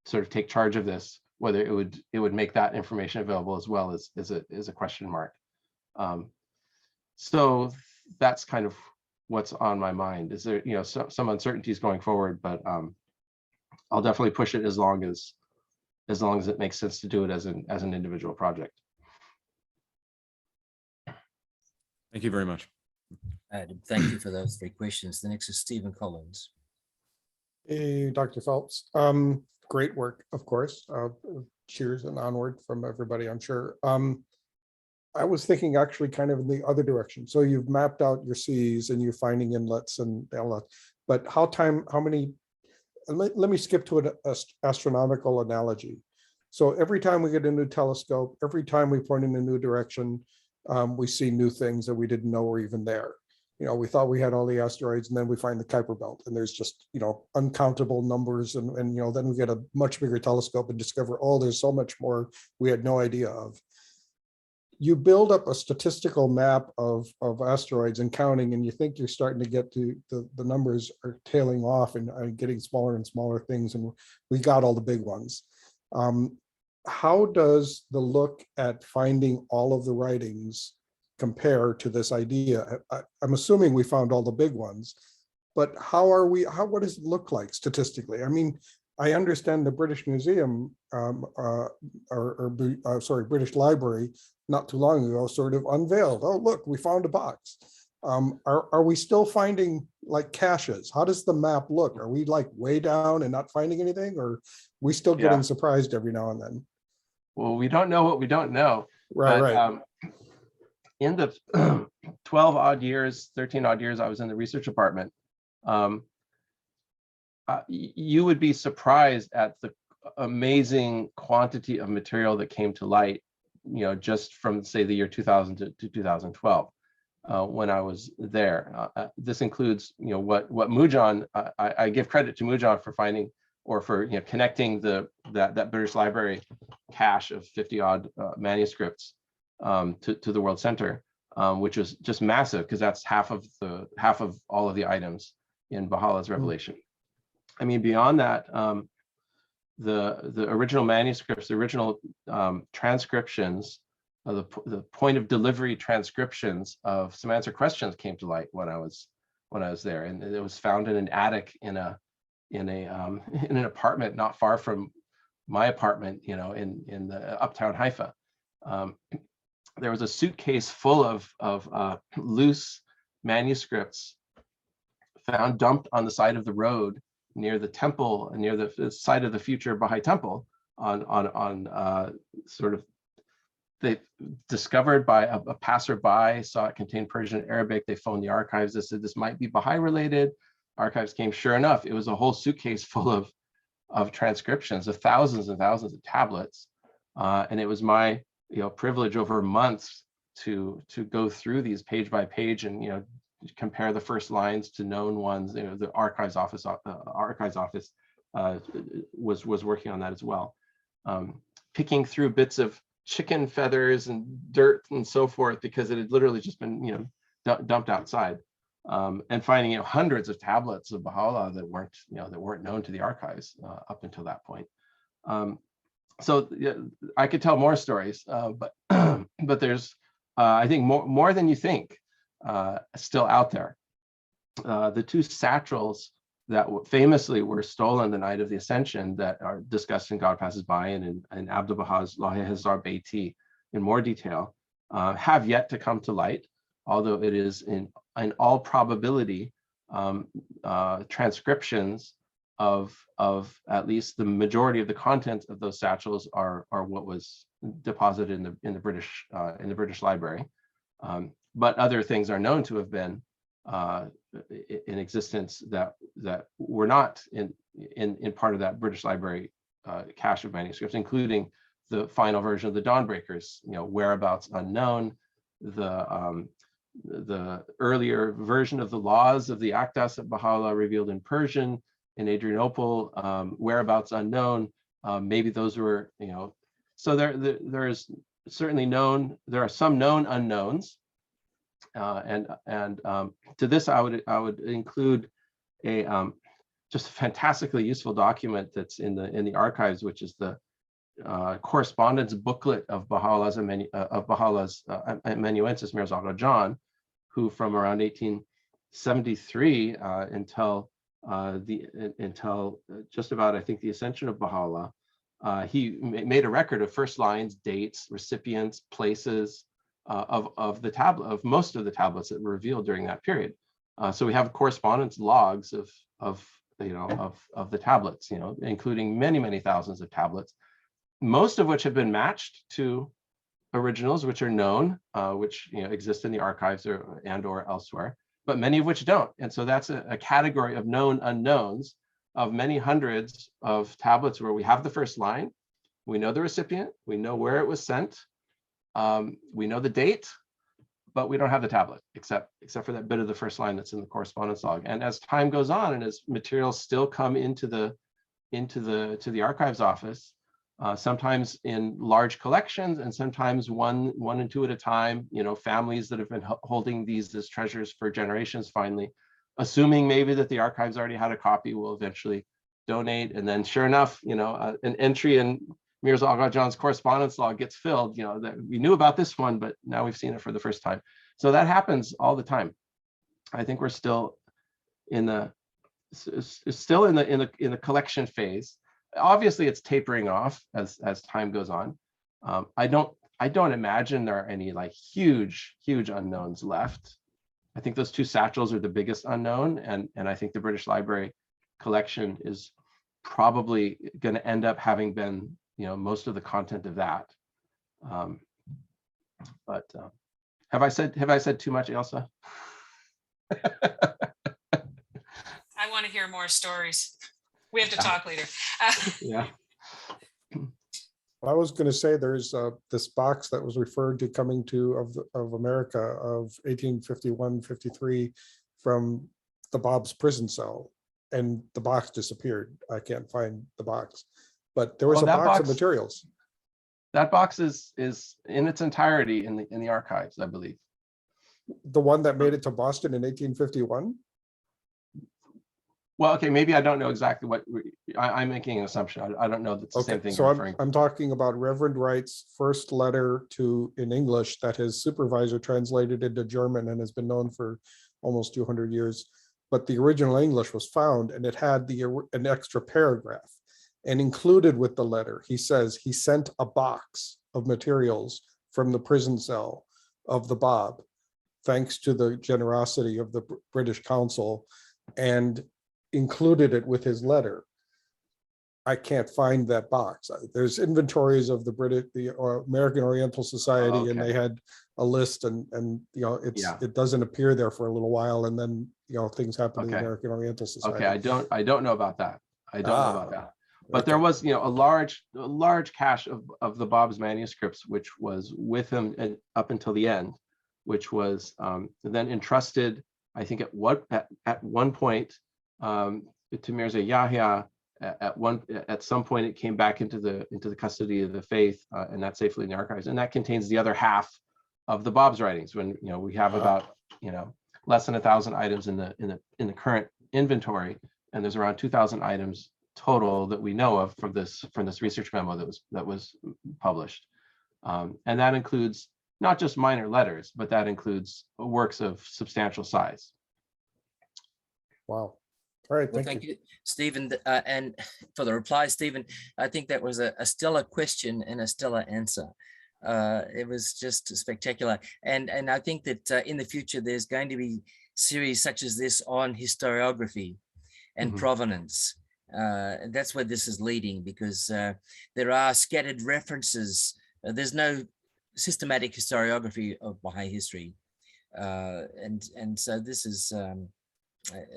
sort of take charge of this, whether it would make that information available as well is a question mark. So that's kind of what's on my mind. Is there some uncertainties going forward, but I'll definitely push it as long as it makes sense to do it as an individual project. Thank you very much. Thank you for those 3 questions. The next is Stephen Collins. Hey, Dr. Phelps. Great work, of course. Cheers and onward from everybody, I'm sure. I was thinking actually kind of in the other direction. So you've mapped out your seas and you're finding inlets and outlets, but how many, let me skip to an astronomical analogy. So every time we get a new telescope, every time we point in a new direction, we see new things that we didn't know were even there. We thought we had all the asteroids, and then we find the Kuiper Belt, and there's just uncountable numbers, and then we get a much bigger telescope and discover, oh, there's so much more we had no idea of. You build up a statistical map of asteroids and counting, and you think you're starting to get to the numbers are tailing off and are getting smaller and smaller things, and we got all the big ones. How does the look at finding all of the writings compare to this idea? I'm assuming we found all the big ones, but what does it look like statistically? I mean, I understand the British Museum, sorry, British Library, not too long ago, sort of unveiled, oh, look, we found a box. Are we still finding like caches? How does the map look? Are we like way down and not finding anything, or we still getting Yeah. surprised every now and then? Well, we don't know what we don't know. Right, But right. in the 12 odd years, 13 odd years I was in the research department, you would be surprised at the amazing quantity of material that came to light, just from, say, the year 2000 to 2012. When I was there, this includes, what Mujan. I give credit to Mujan for finding, or for connecting that British Library cache of 50 odd manuscripts to the World Center, which was just massive, because that's half of all of the items in Baha'u'llah's revelation. I mean, beyond that, the original manuscripts, the original transcriptions, the point of delivery transcriptions of some answer questions came to light when I was there, and it was found in an attic in an apartment not far from my apartment, in the uptown Haifa. There was a suitcase full of loose manuscripts found dumped on the side of the road near the temple, near the site of the future Baha'i temple, on sort of, they discovered by a passerby, saw it contained Persian and Arabic. They phoned the archives. They said this might be Baha'i related. Archives came, sure enough, it was a whole suitcase full of transcriptions of thousands and thousands of tablets. And it was my privilege over months to go through these page by page and compare the first lines to known ones. The archives office was working on that as well, picking through bits of chicken feathers and dirt and so forth, because it had literally just been dumped outside, and finding hundreds of tablets of Baha'u'llah that weren't known to the archives up until that point. So yeah, I could tell more stories, but but there's I think more than you think still out there. The two satchels that famously were stolen the night of the Ascension, that are discussed in God Passes By and in Abdul Baha's Lahe Hazar Beiti in more detail, have yet to come to light, although it is in all probability transcriptions of at least the majority of the content of those satchels are what was deposited in the British Library. But other things are known to have been in existence that were not in part of that British Library cache of manuscripts, including the final version of the Dawnbreakers, whereabouts unknown, the earlier version of the laws of the Akdas that Baha'u'llah revealed in Persian in Adrianople, whereabouts unknown. Maybe those were, so there is certainly there are some known unknowns. And to this, I would include just a fantastically useful document that's in the archives, which is the correspondence booklet of Baha'u'llah's amanuensis Mirza Agha Jan, who from around 1873 until just about, I think, the ascension of Baha'u'llah, he made a record of first lines, dates, recipients, places, of the tablet, of most of the tablets that were revealed during that period. So we have correspondence logs of the tablets, including many thousands of tablets, most of which have been matched to originals which are known, which exist in the archives or elsewhere, but many of which don't. And so that's a category of known unknowns of many hundreds of tablets where we have the first line, we know the recipient, we know where it was sent, we know the date, but we don't have the tablet except for that bit of the first line that's in the correspondence log. And as time goes on, and as materials still come into the archives office, sometimes in large collections, and sometimes one and two at a time, families that have been holding these as treasures for generations, finally, assuming maybe that the archives already had a copy, will eventually donate. And then sure enough, an entry in Mirza Agha Jan's correspondence log gets filled, that we knew about this one, but now we've seen it for the first time. So that happens all the time. I think we're still in the collection phase. obviously it's tapering off as time goes on. I don't imagine there are any like huge unknowns left. I think those two satchels are the biggest unknown, and I think the British Library collection is probably going to end up having been, you know, most of the content of that. But have I said too much, Elsa? I want to hear more stories. We have to talk later. Yeah. I was going to say there's this box that was referred to coming to of America of 1851-53 from the Bob's prison cell, and the box disappeared. I can't find the box, but there was Oh, a that box of box- materials. That box is in its entirety in the archives, I believe. The one that made it to Boston in 1851. Well, okay, maybe I don't know exactly what I'm making an assumption. I don't know that's the same Okay, thing so you're I'm, referring to. I'm talking about Reverend Wright's first letter in English that his supervisor translated into German and has been known for almost 200 years. But the original English was found, and it had an extra paragraph. And included with the letter, he says he sent a box of materials from the prison cell of the Bob, thanks to the generosity of the British Council, and included it with his letter. I can't find that box. There's inventories of the American Oriental Society, Oh, and okay. they had a list, and you know, Yeah. it doesn't appear there for a little while, and then, you know, things happen to the Okay. American Oriental Society. Okay, I don't know about that. I don't know about that. But there Okay. was, you know, a large cache of the Bob's manuscripts, which was with him up until the end, which was then entrusted, I think at one point to Mirza Yahya. At some point it came back into the custody of the faith, and that's safely in the archives, and that contains the other half of the Bob's writings. When, you know, we have about, you know, less than 1,000 items in the current inventory, and there's around 2,000 items total that we know of from this research memo that was published, and that includes not just minor letters, but that includes works of substantial size. Wow. All right, Well, thank you. Stephen, and for the reply, Stephen. I think that was a stellar question and a stellar answer. It was just spectacular, and I think that in the future there's going to be series such as this on historiography and Mhm. provenance. And that's where this is leading, because there are scattered references. There's no systematic historiography of Baha'i history, and so this is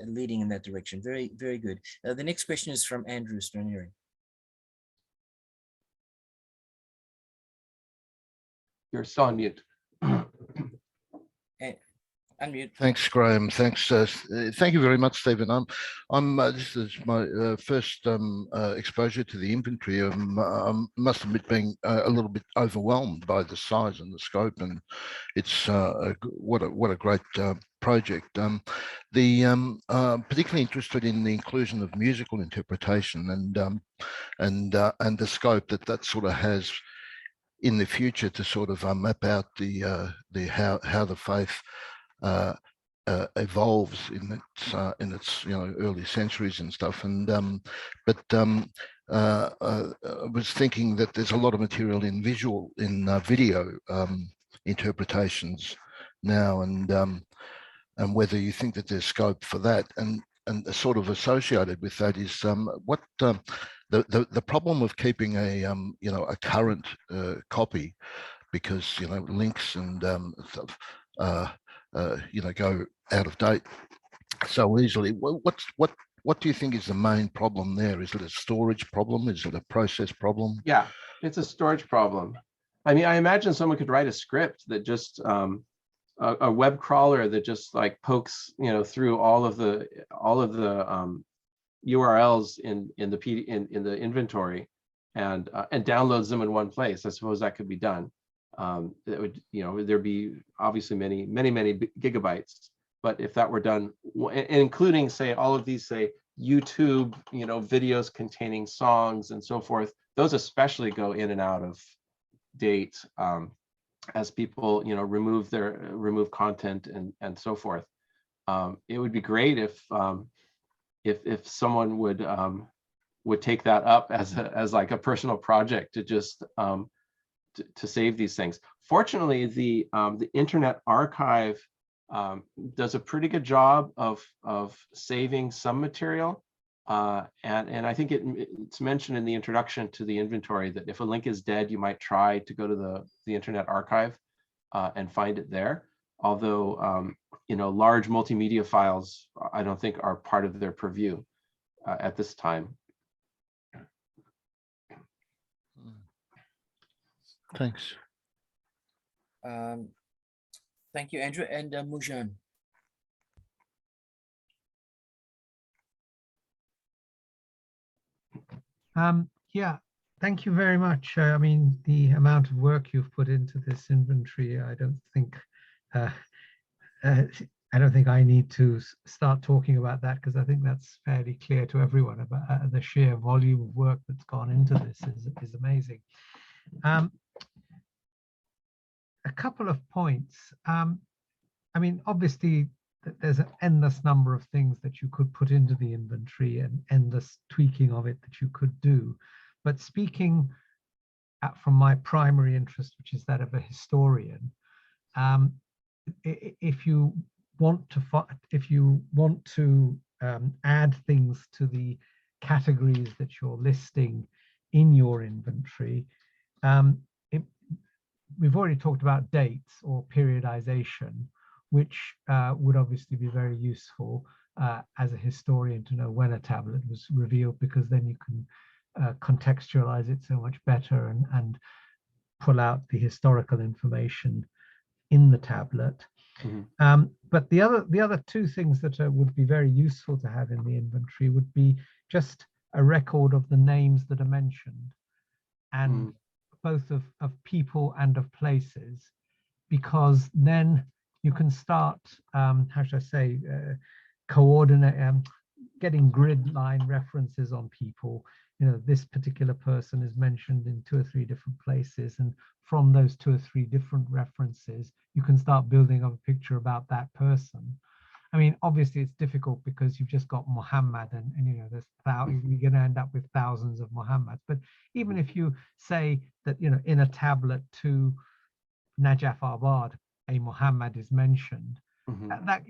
leading in that direction. Very, very good. The next question is from Andrew Stranieri. You're still on mute. Unmute. Thanks, Graham. Thanks. Thank you very much, Stephen. This is my first exposure to the inventory. I must admit being a little bit overwhelmed by the size and the scope, and it's what a great project. Particularly interested in the inclusion of musical interpretation and the scope that sort of has in the future to sort of map out how the faith evolves in its you know, early centuries and stuff. And I was thinking that there's a lot of material in video interpretations now, and whether you think that there's scope for that, and sort of associated with that is what the problem of keeping a you know, a current copy, because you know, links and stuff you know, go out of date so easily. What do you think is the main problem there? Is it a storage problem? Is it a process problem? Yeah, it's a storage problem. I mean, I imagine someone could write a script that just a web crawler that just like pokes, you know, through all of the URLs in the inventory and downloads them in one place. I suppose that could be done. It would, you know, there'd be obviously many gigabytes, but if that were done, including say all of these, say YouTube, you know, videos containing songs and so forth, those especially go in and out of date as people, you know, remove content and so forth. It would be great if someone would would take that up as like a personal project to just to save these things. Fortunately, the Internet Archive does a pretty good job of saving some material. And I think it's mentioned in the introduction to the inventory that if a link is dead, you might try to go to the Internet Archive and find it there. Although, large multimedia files, I don't think are part of their purview at this time. Thanks. Thank you, Andrew. And Mujan. Yeah, thank you very much. I mean, the amount of work you've put into this inventory, I don't think I need to start talking about that, because I think that's fairly clear to everyone about the sheer volume of work that's gone into this is amazing. A couple of points. I mean, obviously, there's an endless number of things that you could put into the inventory and endless tweaking of it that you could do. But speaking from my primary interest, which is that of a historian, if you want to add things to the categories that you're listing in your inventory, we've already talked about dates or periodization, which would obviously be very useful as a historian to know when a tablet was revealed, because then you can contextualize it so much better and pull out the historical information in the tablet. Mm-hmm. But the other two things that would be very useful to have in the inventory would be just a record of the names that are mentioned, and both of people and of places, because then you can start, how should I say, getting grid line references on people. This particular person is mentioned in 2 or 3 different places, and from those 2 or 3 different references, you can start building up a picture about that person. I mean, obviously it's difficult because you've just got Muhammad, and there's you're going to end up with thousands of Muhammads. But even if you say that, in a tablet to Najaf Abad, a Muhammad is mentioned, that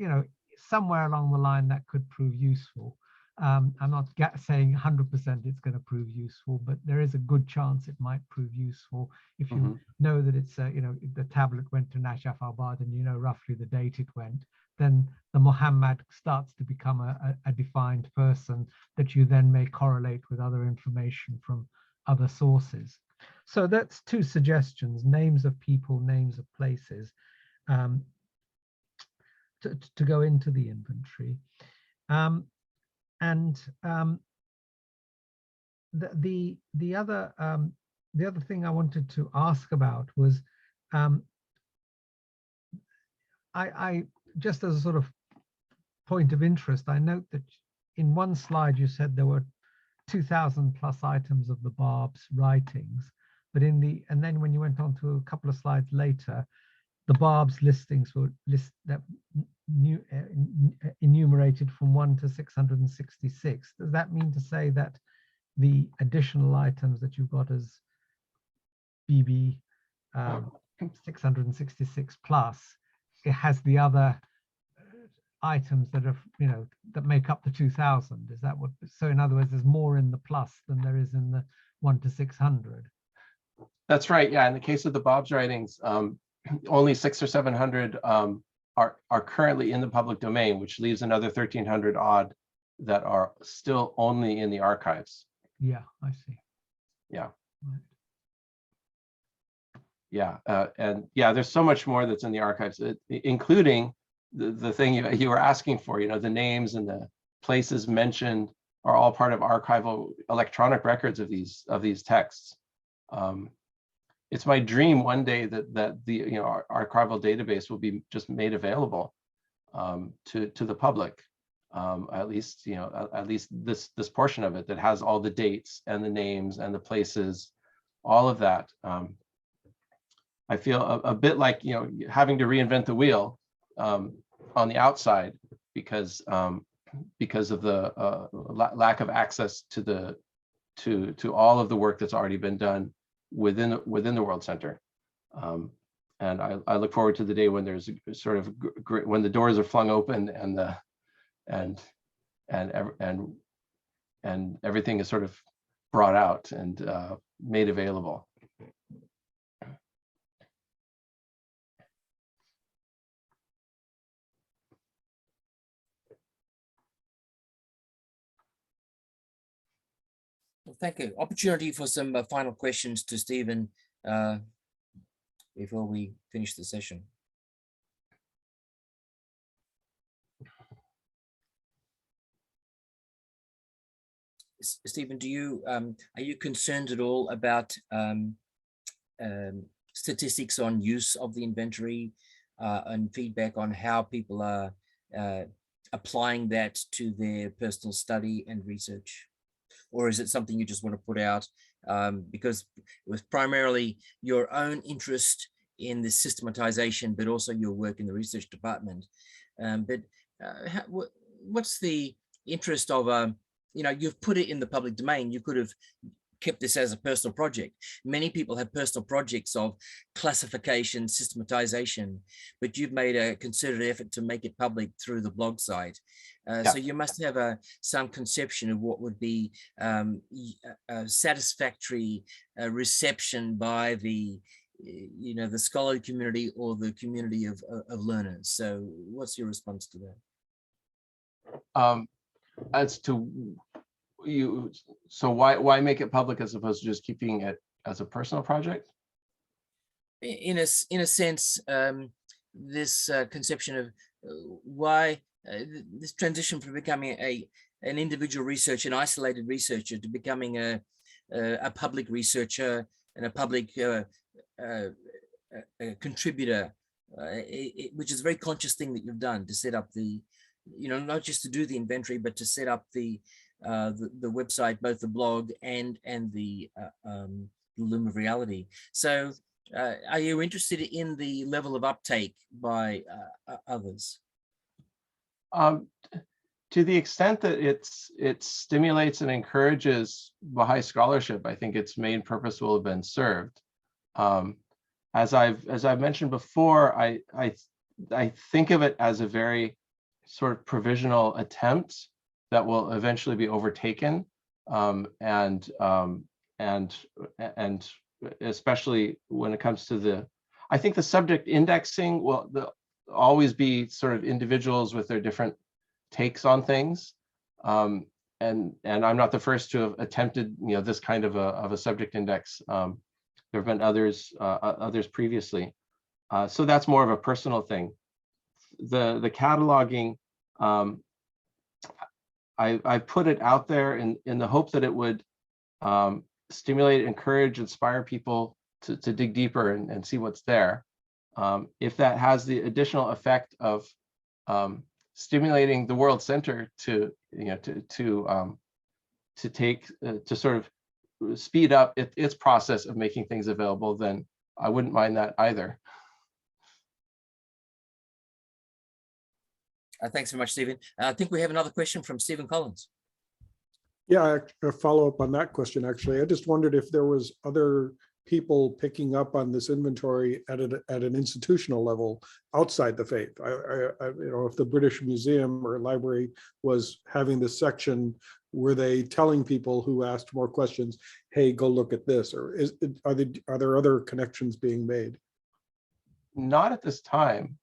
somewhere along the line that could prove useful. I'm not saying 100% it's going to prove useful, but there is a good chance it might prove useful if you know that it's the tablet went to Najaf Abad and roughly the date it went. Then the Muhammad starts to become a defined person that you then may correlate with other information from other sources. So that's 2 suggestions: names of people, names of places, to go into the inventory. The other thing I wanted to ask about was, I just as a sort of point of interest, I note that in one slide you said there were 2,000 plus items of the Bab's writings, but and then when you went on to a couple of slides later, the Bab's listings were enumerated from 1 to 666. Does that mean to say that the additional items that you've got as BB 666 plus, it has the other items that are, that make up the 2,000? Is that what? So in other words, there's more in the plus than there is in the 1 to 600. That's right. Yeah. In the case of the Bab's writings, only 600 or 700 are currently in the public domain, which leaves another 1,300 odd that are still only in the archives. Yeah, I see. Yeah. Right. Yeah, and yeah, there's so much more that's in the archives, including the thing you were asking for. The names and the places mentioned are all part of archival electronic records of these texts. It's my dream one day that the our archival database will be just made available to the public, at least this portion of it that has all the dates and the names and the places, all of that. I feel a bit like having to reinvent the wheel on the outside because of the lack of access to the to all of the work that's already been done within the World Center. And I look forward to the day when there's sort of when the doors are flung open and everything is sort of brought out and made available. Well, thank you. Opportunity for some final questions to Stephen before we finish the session. Stephen, do you are you concerned at all about statistics on use of the inventory and feedback on how people are applying that to their personal study and research? Or is it something you just want to put out because it was primarily your own interest in the systematization, but also your work in the research department? What's the interest of, you know, you've put it in the public domain. You could have kept this as a personal project. Many people have personal projects of classification, systematization, but you've made a concerted effort to make it public through the blog site. So you must have some conception of what would be a satisfactory reception by the, you know, the scholarly community or the community of learners. So what's your response to that? As to you, so why make it public as opposed to just keeping it as a personal project? In a sense, this conception of why this transition from becoming an individual researcher, an isolated researcher, to becoming a public researcher and a public contributor, which is a very conscious thing that you've done to set up the, you know, not just to do the inventory, but to set up the website, both the blog and the Loom of Reality. So are you interested in the level of uptake by others? To the extent that it stimulates and encourages Baha'i scholarship, I think its main purpose will have been served. As I've mentioned before, I think of it as a very sort of provisional attempt that will eventually be overtaken, and especially when it comes to I think the subject indexing will always be sort of individuals with their different takes on things, and I'm not the first to have attempted, you know, this kind of a subject index. There have been others previously, so that's more of a personal thing. The cataloging, I put it out there in the hope that it would stimulate, encourage, inspire people to dig deeper and see what's there. If that has the additional effect of stimulating the World Center to, you know, to sort of speed up its process of making things available, then I wouldn't mind that either. Thanks very much, Stephen. I think we have another question from Stephen Collins. Yeah, a follow-up on that question, actually. I just wondered if there was other people picking up on this inventory at an institutional level outside the faith. You know, if the British Museum or library was having this section, were they telling people who asked more questions, hey, go look at this? Or are there other connections being made? Not at this time.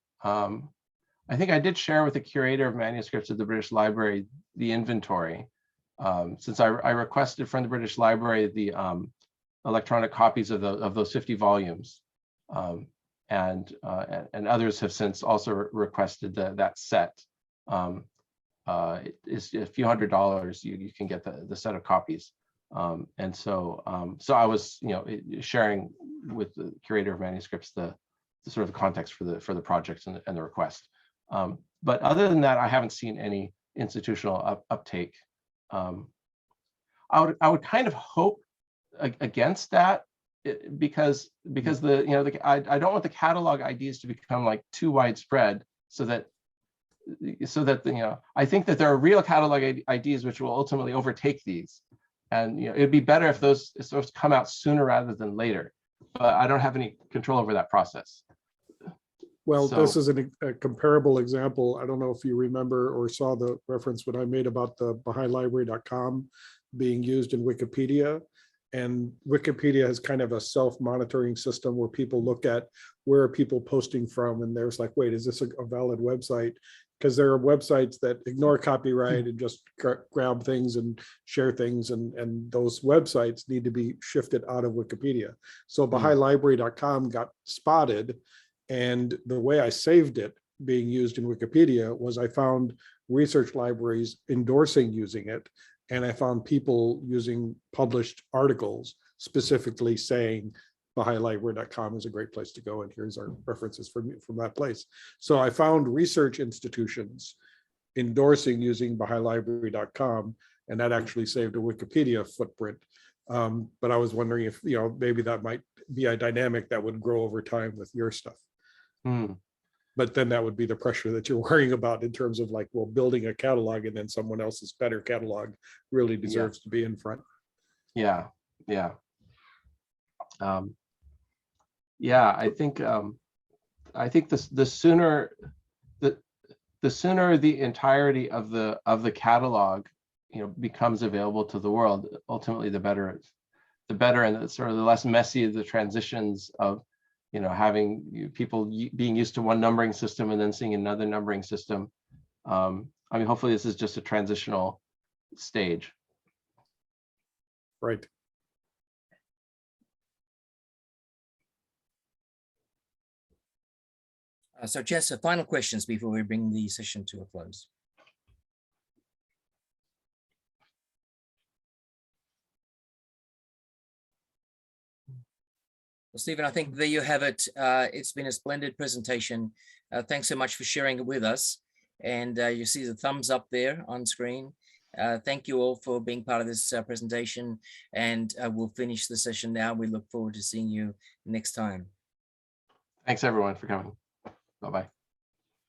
I think I did share with the curator of manuscripts at the British Library the inventory, since I requested from the British Library the electronic copies of those 50 volumes, and others have since also requested that set. It's a few $100s. You can get the set of copies, and so I was, you know, sharing with the curator of manuscripts the sort of the context for the projects and the request. But other than that, I haven't seen any institutional uptake. I would kind of hope against that, because the, you know, I don't want the catalog ideas to become like too widespread, so that you know, I think that there are real catalog ideas which will ultimately overtake these, And it'd be better if those come out sooner rather than later. But I don't have any control over that process. Well, this So- is a comparable example. I don't know if you remember or saw the reference when I made about the BahaiLibrary.com being used in Wikipedia. And Wikipedia has kind of a self-monitoring system where people look at where are people posting from, and there's like, wait, is this a valid website? Because there are websites that ignore copyright and just grab things and share things, and those websites need to be shifted out of Wikipedia. So BahaiLibrary.com got spotted, and the way I saved it being used in Wikipedia was I found research libraries endorsing using it, and I found people using published articles specifically saying BahaiLibrary.com is a great place to go, and here's our references from that place. So I found research institutions endorsing using BahaiLibrary.com, and that actually saved a Wikipedia footprint. But I was wondering if maybe that might be a dynamic that would grow over time with your stuff. But then that would be the pressure that you're worrying about in terms of like, well, building a catalog and then someone else's better catalog really deserves to be in front. Yeah. I think the sooner the entirety of the catalog becomes available to the world, ultimately the better, and the sort of the less messy the transitions of having people being used to one numbering system and then seeing another numbering system. I mean, hopefully this is just a transitional stage. Right. So Jess, final questions before we bring the session to a close. Well, Stephen, I think there you have it. It's been a splendid presentation. Thanks so much for sharing it with us. And you see the thumbs up there on screen. Thank you all for being part of this presentation. And we'll finish the session now. We look forward to seeing you next time. Thanks everyone for coming. Bye-bye.